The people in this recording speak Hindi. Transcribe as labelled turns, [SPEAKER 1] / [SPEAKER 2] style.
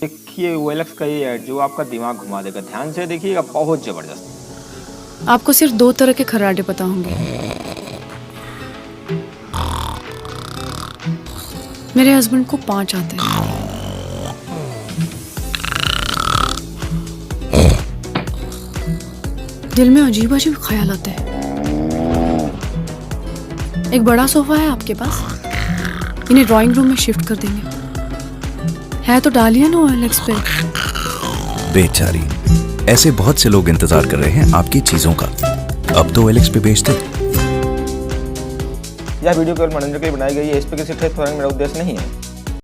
[SPEAKER 1] देखिए ओएलएक्स का ये ऐड जो आपका दिमाग घुमा देगा, ध्यान से देखिएगा, बहुत जबरदस्त।
[SPEAKER 2] आपको सिर्फ 2 तरह के खर्राटे पता होंगे। मेरे हस्बैंड को 5 आते हैं। दिल में अजीब अजीब ख्याल आते हैं। एक बड़ा सोफा है आपके पास, इन्हें ड्राइंग रूम में शिफ्ट कर देंगे। है तो डालिए ना ओएलएक्स पे।
[SPEAKER 3] बेचारी, ऐसे बहुत से लोग इंतजार कर रहे हैं आपकी चीजों का। अब तो ओएलएक्स पे बेच दो।
[SPEAKER 1] यह वीडियो केवल मनोरंजन के लिए बनाई गई है, इस पर किसी ठेस फैलाने का मेरा उद्देश्य नहीं है।